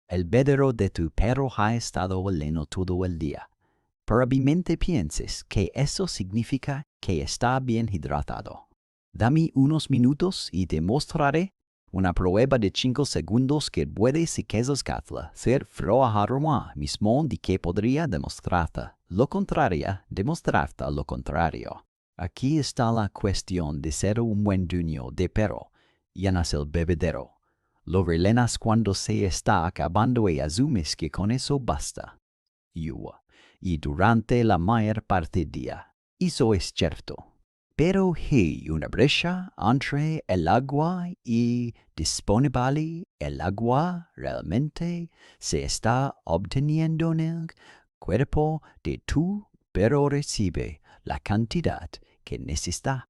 El bebedero de tu perro ha estado lleno todo el día. Probablemente pienses que eso significa que está bien hidratado. Dame unos minutos y te mostraré una prueba de 5 segundos que puede, si quieres, ser ahora mismo de que podría demostrarte lo contrario. Aquí está la cuestión de ser un buen dueño de perro. Llenas el bebedero. Lo rellenas cuando se está acabando y asumes que con eso basta. Y durante la mayor parte del día. Eso es cierto. Pero hay una brecha entre el agua y disponible. El agua realmente se está obteniendo en el cuerpo de tu perro recibe la cantidad que necesita.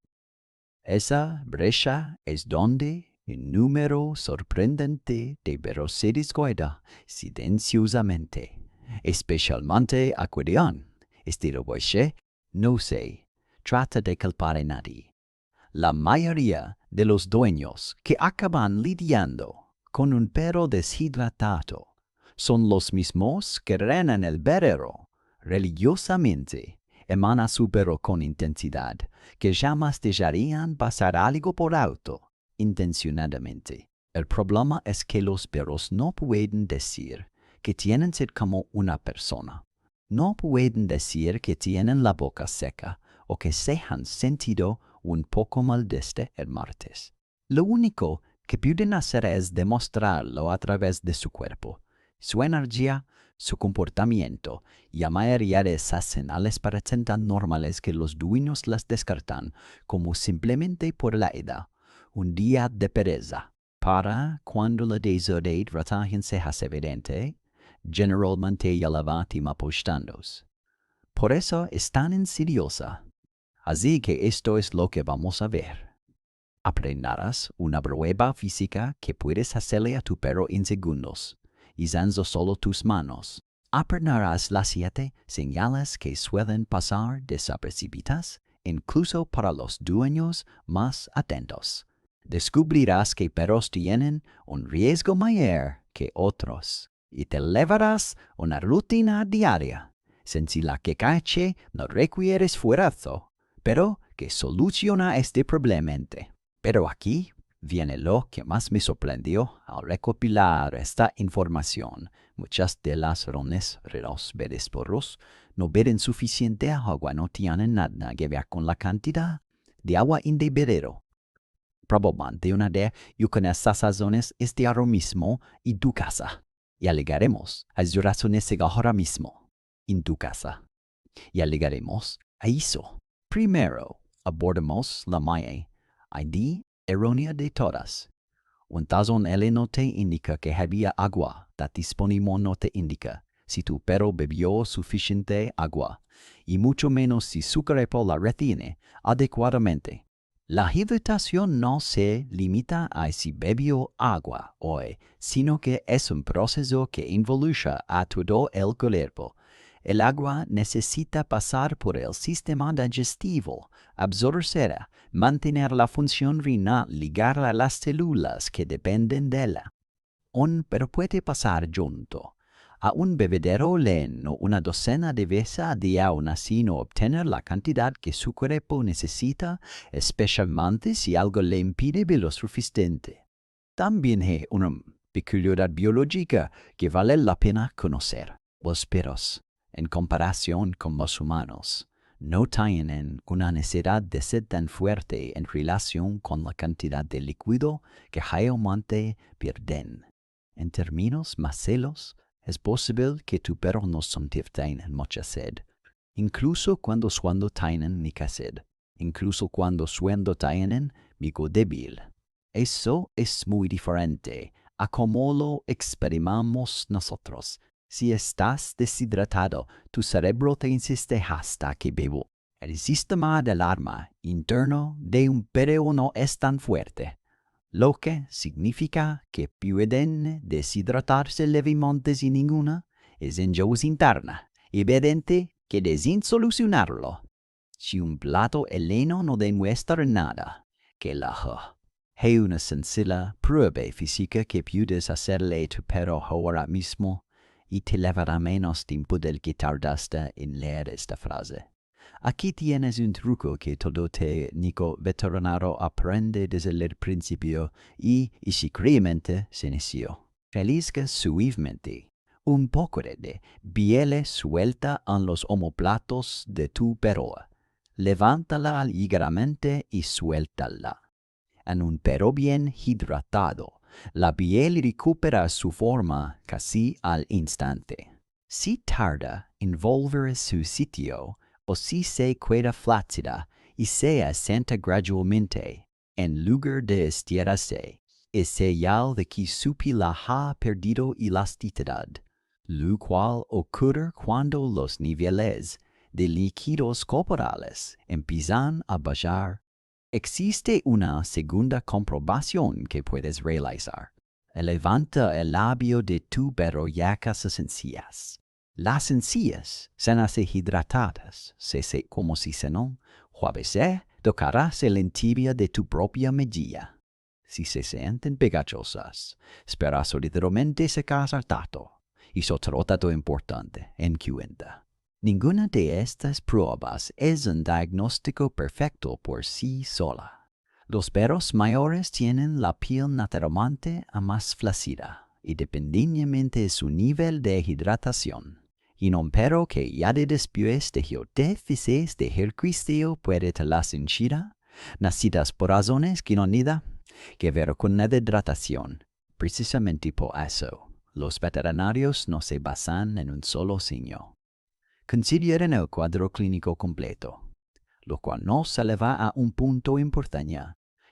Esa brecha es donde un número sorprendente de perros se descuida silenciosamente, especialmente acuerdan. Estilo no se trata de culpar a nadie. La mayoría de los dueños que acaban lidiando con un perro deshidratado son los mismos que renan el bebedero religiosamente, aman a su perro con intensidad, que jamás dejarían pasar algo por alto intencionadamente. El problema es que los perros no pueden decir que tienen sed como una persona. No pueden decir que tienen la boca seca o que se han sentido un poco mal desde el martes. Lo único que pueden hacer es demostrarlo a través de su cuerpo, su energía, su comportamiento, y la mayoría de esas señales parecen tan normales que los dueños las descartan como simplemente por la edad, un día de pereza. Para cuando la deshidratación se hace evidente, generalmente ya la va apostándos. Por eso es tan insidiosa. Así que esto es lo que vamos a ver. Aprenderás una prueba física que puedes hacerle a tu perro en segundos, usando solo tus manos. Aprenderás las 7 señales que suelen pasar desapercibidas, incluso para los dueños más atentos. Descubrirás que perros tienen un riesgo mayor que otros y te llevarás una rutina diaria, sencilla que cache no requiere esfuerzo, pero que soluciona este problema. Pero aquí viene lo que más me sorprendió al recopilar esta información. Muchas de las razones de los perros no beben suficiente agua, no tienen nada que ver con la cantidad de agua en el bebedero. Probablemente una de estas razones esté ahora mismo en tu casa. Y llegaremos a esas razones ahora mismo en tu casa. Y llegaremos a eso. Primero, abordamos la mayor idea errónea de todas. Un tazón L no te indica que había agua. La disponible no te indica si tu perro bebió suficiente agua, y mucho menos si su cuerpo la retiene adecuadamente. La hidratación no se limita a si bebió agua hoy, sino que es un proceso que involucra a todo el cuerpo. El agua necesita pasar por el sistema digestivo, absorberse, mantener la función renal, ligar a las células que dependen de ella. Pero puede pasar junto a un bebedero lleno una docena de veces al día, aún así no obtener la cantidad que su cuerpo necesita, especialmente si algo le impide beber suficiente. También hay una peculiaridad biológica que vale la pena conocer. Los perros, en comparación con los humanos, no tienen una necesidad de sed tan fuerte en relación con la cantidad de líquido que realmente pierden. En términos más serios, es posible que tu perro no tenga mucha sed, incluso cuando tienen mucha sed, incluso cuando tienen migo débil. Eso es muy diferente a cómo lo experimentamos nosotros. Si estás deshidratado, tu cerebro te insiste hasta que bebo. El sistema de alarma interno de un perro no es tan fuerte, lo que significa que pueden deshidratarse levemente sin ninguna es ellos interna, evidente que deben solucionarlo. Si un plato heleno no demuestra nada, que la Hay una sencilla prueba física que puedes hacerle a tu perro ahora mismo y te llevará menos tiempo del que tardaste en leer esta frase. Aquí tienes un truco que todo técnico veterinario aprende desde el principio y secretamente se inició. Realiza suavemente un poco de biela suelta en los omoplatos de tu perro. Levántala ligeramente y suéltala. En un perro bien hidratado, la piel recupera su forma casi al instante. Si tarda en volver a su sitio o si se queda flácida y se asienta gradualmente, en lugar de estirarse, es señal de que su piel ha perdido elasticidad, lo cual ocurre cuando los niveles de líquidos corporales empiezan a bajar. Existe una segunda comprobación que puedes realizar. Levanta el labio de tu perro yacas sencillas. Las sencillas son así hidratadas, como si se no, jueves tocarás el entibia de tu propia mejilla. Si se sienten pegajosas, espera solidamente secar al tacto. Y otro dato importante en cuenta. Ninguna de estas pruebas es un diagnóstico perfecto por sí sola. Los perros mayores tienen la piel naturalmente más flácida, independientemente de su nivel de hidratación. Y un perro que ya después de déficits de ejercicio puede tener hinchida, nacidas por razones que no nada que ver con la hidratación. Precisamente por eso, los veterinarios no se basan en un solo signo. Consideren el cuadro clínico completo, lo cual nos eleva a un punto importante,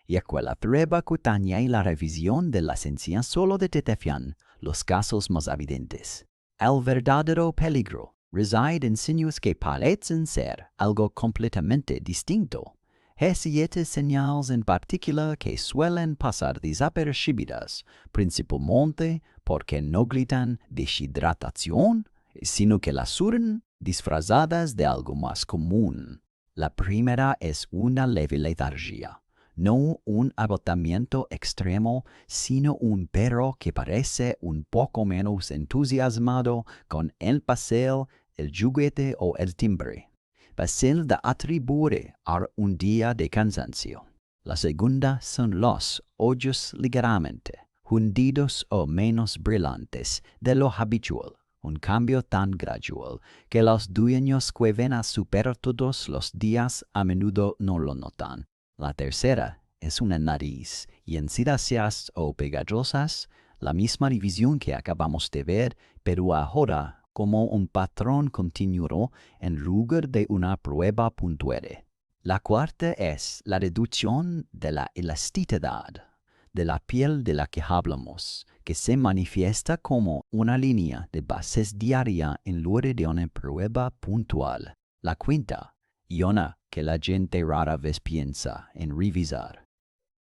ya que la prueba cutánea y la revisión de la ciencia solo detectan los casos más evidentes. El verdadero peligro reside en signos que parecen ser algo completamente distinto. Hay 7 señales en particular que suelen pasar desapercibidas, principalmente porque no gritan deshidratación, sino que las suenan disfrazadas de algo más común. La primera es una leve letargia, no un agotamiento extremo, sino un perro que parece un poco menos entusiasmado con el paseo, el juguete o el timbre. Fácil de atribuir a un día de cansancio. La segunda son los ojos ligeramente hundidos o menos brillantes de lo habitual. Un cambio tan gradual que los dueños que ven a su perro todos los días a menudo no lo notan. La tercera es una nariz llenas o pegajosas, la misma división que acabamos de ver, pero ahora como un patrón continuo en lugar de una prueba puntual. La cuarta es la reducción de la elasticidad de la piel de la que hablamos, que se manifiesta como una línea de bases diaria en lugar de una prueba puntual. La quinta, y una que la gente rara vez piensa en revisar,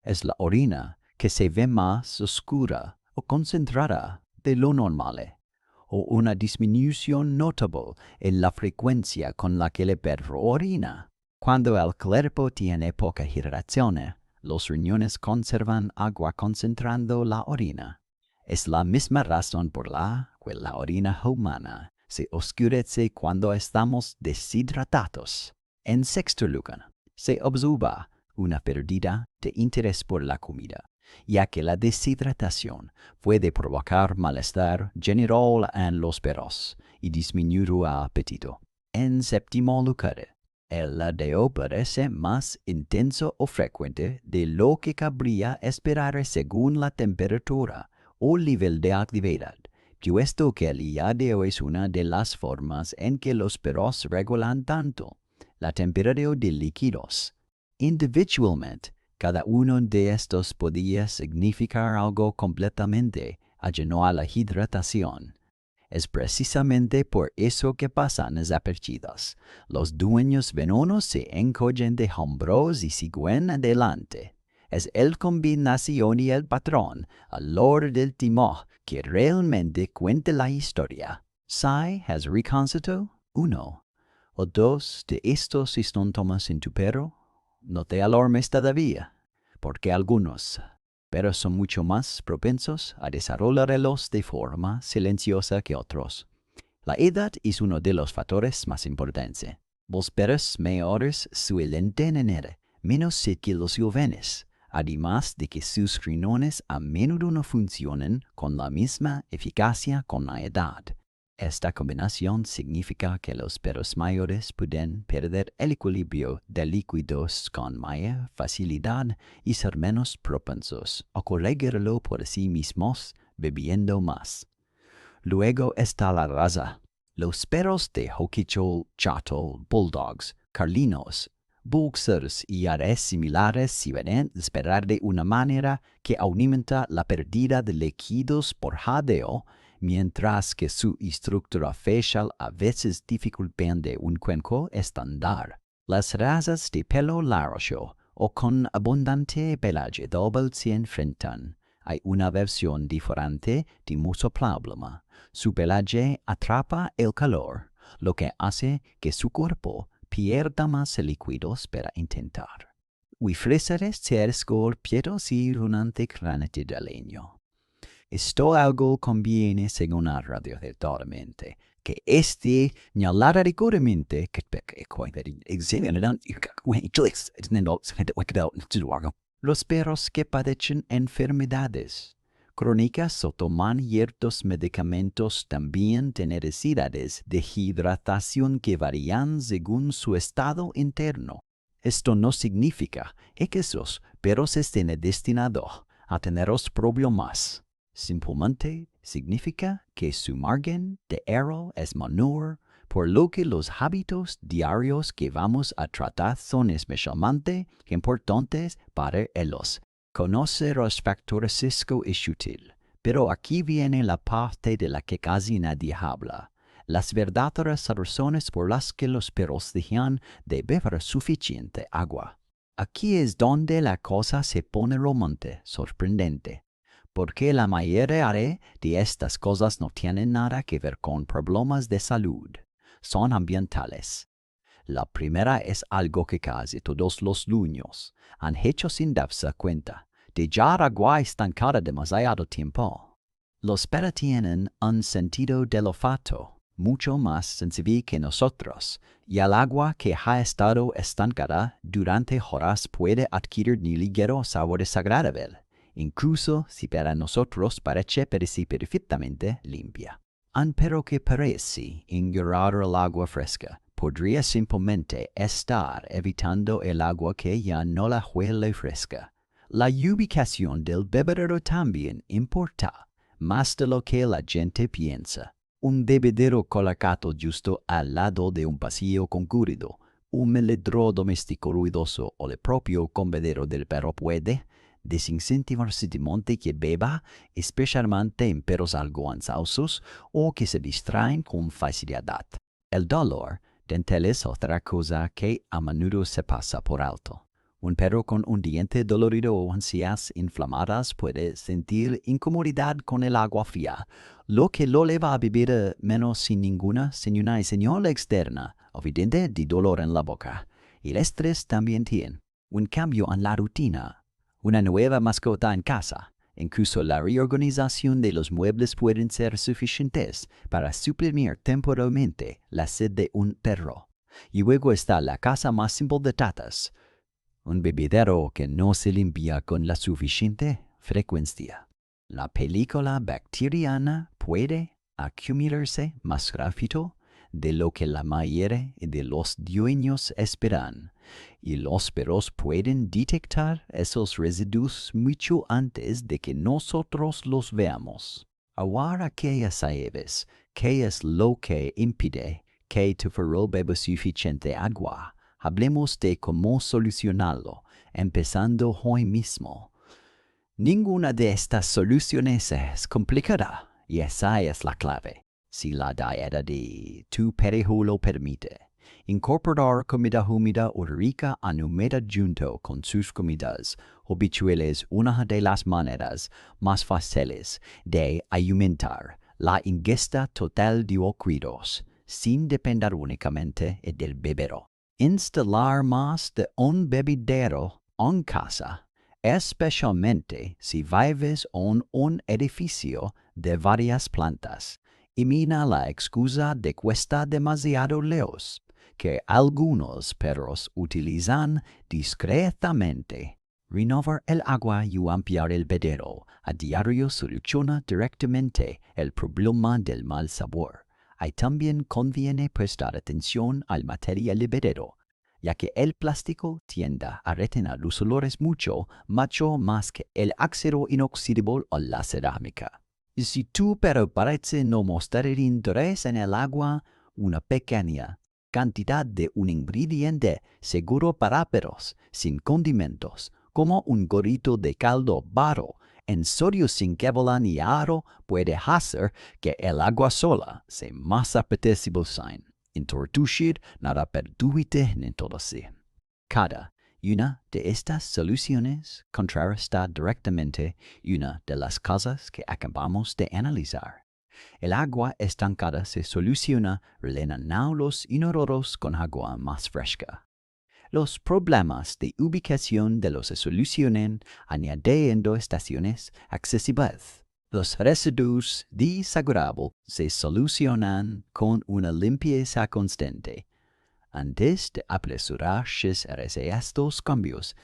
es la orina que se ve más oscura o concentrada de lo normal, o una disminución notable en la frecuencia con la que el perro orina. Cuando el cuerpo tiene poca hidratación, los riñones conservan agua concentrando la orina. Es la misma razón por la que la orina humana se oscurece cuando estamos deshidratados. En sexto lugar, se observa una pérdida de interés por la comida, ya que la deshidratación puede provocar malestar general en los perros y disminuir el apetito. En séptimo lugar, el ladeo parece más intenso o frecuente de lo que cabría esperar según la temperatura o nivel de actividad, puesto que el ladeo es una de las formas en que los perros regulan tanto la temperatura de líquidos. Individualmente, cada uno de estos podía significar algo completamente ajeno a la hidratación. Es precisamente por eso que pasan desapercibidos. Los dueños venosos se encogen de hombros y siguen adelante. Es el combinación y el patrón, al lord del timón, que realmente cuenta la historia. Si has reconocido uno o dos de estos síntomas en tu perro, no te alarmes todavía, porque algunos pero son mucho más propensos a desarrollarlos de forma silenciosa que otros. La edad es uno de los factores más importantes. Los perros mayores suelen tener menos sed que los jóvenes, además de que sus riñones a menudo no funcionan con la misma eficacia con la edad. Esta combinación significa que los perros mayores pueden perder el equilibrio de líquidos con mayor facilidad y ser menos propensos a corregirlo por sí mismos bebiendo más. Luego está la raza. Los perros de Hoquichol, Chato, Bulldogs, Carlinos, Boxers y áreas similares se pueden esperar de una manera que aumenta la pérdida de líquidos por jadeo, mientras que su estructura facial a veces dificulta un cuenco estándar. Las razas de pelo largo o con abundante pelaje doble se enfrentan. Hay una versión diferente de mucho problema. Su pelaje atrapa el calor, lo que hace que su cuerpo pierda más líquidos para intentar. Ofrecer ser golpeados y runante granate de leño. Esto algo conviene según la radio totalmente, que este señalara rigurosamente que los perros que padecen enfermedades crónicas o toman ciertos medicamentos también tienen necesidades de hidratación que varían según su estado interno. Esto no significa que esos perros estén destinados a tener los problemas. Simplemente significa que su margen de error es menor, por lo que los hábitos diarios que vamos a tratar son especialmente importantes para ellos. Conocer los factores es útil, pero aquí viene la parte de la que casi nadie habla. Las verdaderas razones por las que los perros dejan de beber suficiente agua. Aquí es donde la cosa se pone realmente sorprendente, porque la mayoría de estas cosas no tienen nada que ver con problemas de salud, son ambientales. La primera es algo que casi todos los dueños han hecho sin darse cuenta, dejar agua estancada demasiado tiempo. Los perros tienen un sentido del olfato mucho más sensible que nosotros, y el agua que ha estado estancada durante horas puede adquirir un ligero sabor desagradable, incluso si para nosotros parece perfectamente limpia. Un perro que parece ignorar el agua fresca podría simplemente estar evitando el agua que ya no la huele fresca. La ubicación del bebedero también importa, más de lo que la gente piensa. Un bebedero colocado justo al lado de un pasillo concurrido, un meledro doméstico ruidoso o el propio comedero del perro puede desincentivar sentimientos que beba, especialmente en perros algo ansiosos o que se distraen con facilidad. El dolor dental es otra cosa que a menudo se pasa por alto. Un perro con un diente dolorido o ansias inflamadas puede sentir incomodidad con el agua fría, lo que lo lleva a beber menos sin ninguna señal externa evidente de dolor en la boca. El estrés también tiene un cambio en la rutina, una nueva mascota en casa. Incluso la reorganización de los muebles pueden ser suficientes para suprimir temporalmente la sed de un perro. Y luego está la casa más simple de todas, un bebedero que no se limpia con la suficiente frecuencia. La película bacteriana puede acumularse más rápido de lo que la mayoría de los dueños esperan, y los perros pueden detectar esos residuos mucho antes de que nosotros los veamos. Ahora que ya sabes qué es lo que impide que tu perro beba suficiente agua, hablemos de cómo solucionarlo, empezando hoy mismo. Ninguna de estas soluciones es complicada, y esa es la clave. Si la dieta de tu perro lo permite, incorporar comida húmeda o rica en humedad junto con sus comidas habituales, una de las maneras más fáciles de aumentar la ingesta total de líquidos, sin depender únicamente del bebedero. Instalar más de un bebedero en casa especialmente si vives en un edificio de varias plantas. Y mira la excusa de cuesta demasiado lejos, que algunos perros utilizan discretamente. Renovar el agua y ampliar el bebedero a diario soluciona directamente el problema del mal sabor. Y también conviene prestar atención al material del bebedero, ya que el plástico tiende a retener los olores mucho más que el acero inoxidable o la cerámica. Y si tu perro parece no mostrar interés en el agua, una pequeña cantidad de un ingrediente seguro para perros, sin condimentos, como un gorrito de caldo barro en sodio sin cebolla ni aro, puede hacer que el agua sola sea más apetecible sin introducir nada perjudique en todo sí. Cada una de estas soluciones contrarresta directamente una de las causas que acabamos de analizar. El agua estancada se soluciona rellenando los inodoros con agua más fresca. Los problemas de ubicación de los se solucionan añadiendo estaciones accesibles. Los residuos desagradables se solucionan con una limpieza constante. Antes de apresurarse a estos cambios,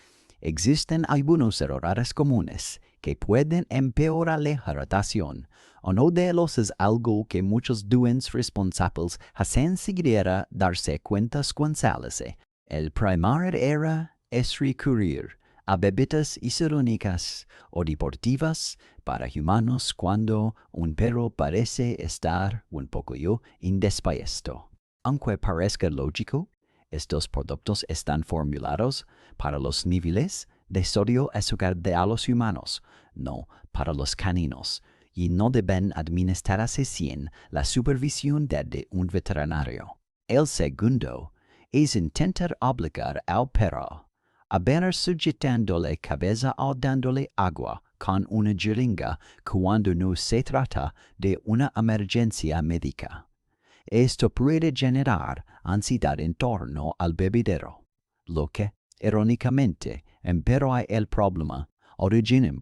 existen algunos errores comunes que pueden empeorar la hidratación. Uno de ellos es algo que muchos dueños responsables hacen sin siquiera darse cuenta cuando se hace. El primer error es recurrir a bebidas isónicas o deportivas para humanos cuando un perro parece estar un poco indispuesto. Aunque parezca lógico, estos productos están formulados para los niveles de sodio azúcar de los humanos, no para los caninos, y no deben administrarse sin la supervisión de un veterinario. El segundo es intentar obligar al perro a venir sujetándole cabeza o dándole agua con una jeringa cuando no se trata de una emergencia médica. Esto puede generar ansiedad en torno al bebedero, lo que, irónicamente, empeora el problema original.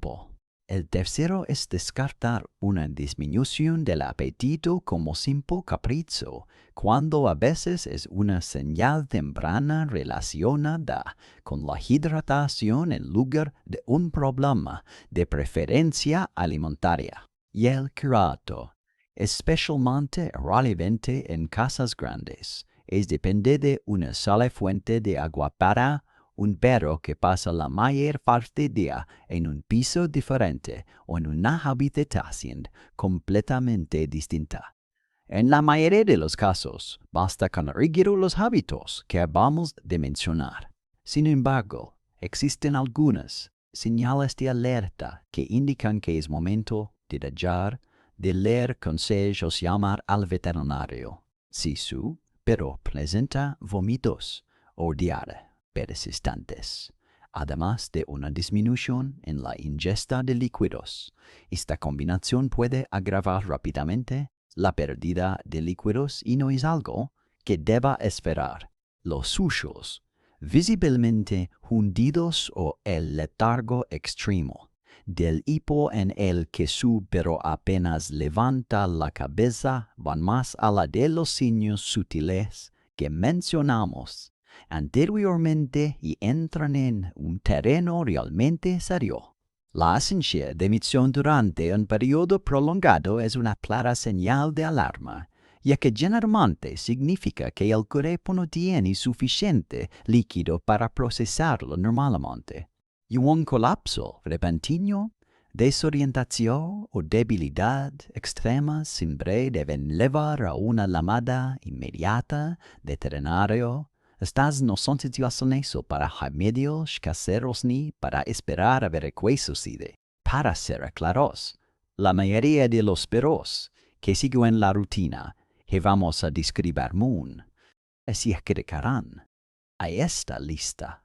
El tercero es descartar una disminución del apetito como simple capricho, cuando a veces es una señal temprana relacionada con la hidratación en lugar de un problema de preferencia alimentaria. Y el cuarto, especialmente relevante en casas grandes, es depender de una sola fuente de agua para un perro que pasa la mayor parte del día en un piso diferente o en una habitación completamente distinta. En la mayoría de los casos, basta con corregir los hábitos que acabamos de mencionar. Sin embargo, existen algunas señales de alerta que indican que es momento de dejar de leer consejos y llamar al veterinario. Si su perro presenta vómitos o diarrea persistentes, además de una disminución en la ingesta de líquidos, esta combinación puede agravar rápidamente la pérdida de líquidos y no es algo que deba esperar. Los suyos, visiblemente hundidos o el letargo extremo, del hipo en el que su perro apenas levanta la cabeza van más a la de los signos sutiles que mencionamos anteriormente y entran en un terreno realmente serio. La ausencia de emisión durante un periodo prolongado es una clara señal de alarma, ya que generalmente significa que el cuerpo no tiene suficiente líquido para procesarlo normalmente. Y un colapso repentino, desorientación o debilidad extrema siempre deben llevar a una llamada inmediata de veterinario. Estas no son situaciones para remedios caseros ni para esperar a ver qué sucede. Para ser claros, la mayoría de los perros que siguen la rutina que vamos a describir se quedarán a esta lista.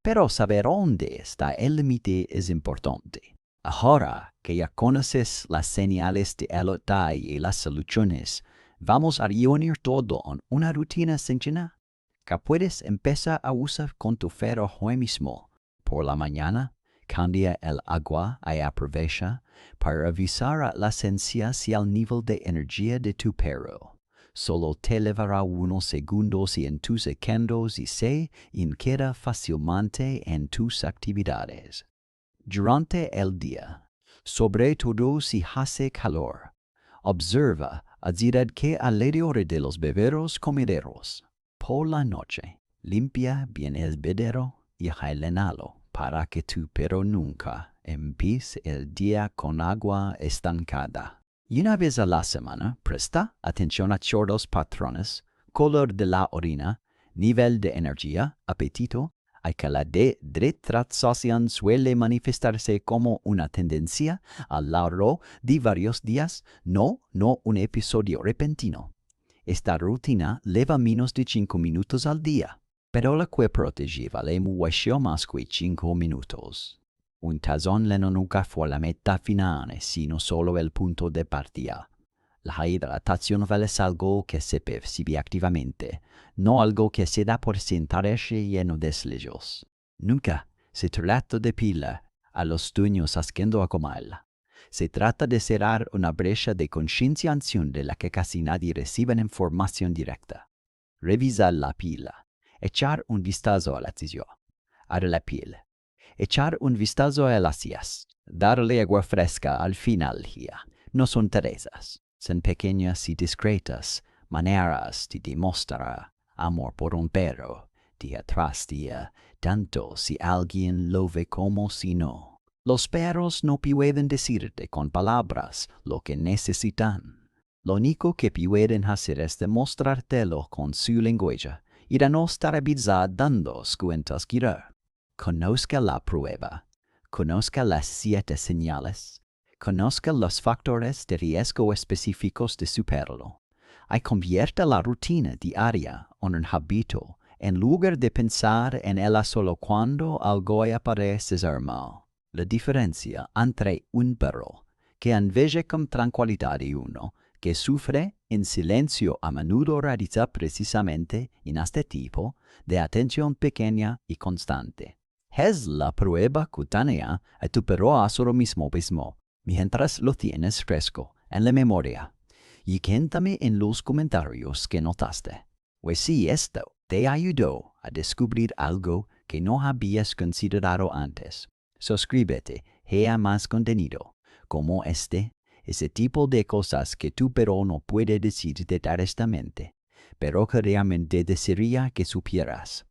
Pero saber dónde está el límite es importante. Ahora que ya conoces las señales de alerta y las soluciones, vamos a reunir todo en una rutina sencilla que puedes empezar a usar con tu perro hoy mismo. Por la mañana, cambia el agua y aprovecha para avisar a la sencilla si el nivel de energía de tu perro solo te llevará unos segundos y en tus segundos y se queda fácilmente en tus actividades. Durante el día, sobre todo si hace calor, observa que alrededor de los bebederos comederos. Por la noche, limpia bien el bebedero y llénalo para que tu perro nunca empiece el día con agua estancada. Y una vez a la semana, presta atención a ciertos patrones: color de la orina, nivel de energía, apetito, y que la deshidratación suele manifestarse como una tendencia a lo largo de varios días, no un episodio repentino. Esta rutina lleva menos de 5 minutos al día, pero la que protege vale mucho más que 5 minutos. Un tazón lleno nunca fue la meta final, sino solo el punto de partida. La hidratación vale algo que se percibe activamente, no algo que se da por sentado lleno de deslizos. Nunca se trata de pila a los dueños haciendo algo mal. Se trata de cerrar una brecha de concienciación de la que casi nadie recibe información directa. Revisar la pila, echar un vistazo a la decisión, a la piel, echar un vistazo a las sillas, darle agua fresca al final del día. No son tareas, son pequeñas y discretas maneras de demostrar amor por un perro, día tras día, tanto si alguien lo ve como si no. Los perros no pueden decirte con palabras lo que necesitan. Lo único que pueden hacer es demostrártelo con su lenguaje y no estar dando cuentas girar. Conozca la prueba, conozca las 7 señales, conozca los factores de riesgo específicos de su perro, y convierta la rutina diaria en un hábito en lugar de pensar en ella solo cuando algo aparece ser mal. La diferencia entre un perro que enveje con tranquilidad y uno que sufre en silencio a menudo radica precisamente en este tipo de atención pequeña y constante. Es la prueba cutánea a tu perro hace lo mismo mientras lo tienes fresco en la memoria. Y cuéntame en los comentarios que notaste. Pues si esto te ayudó a descubrir algo que no habías considerado antes, suscríbete a más contenido como ese tipo de cosas que tu perro no puede decir directamente, pero que realmente desearía que supieras.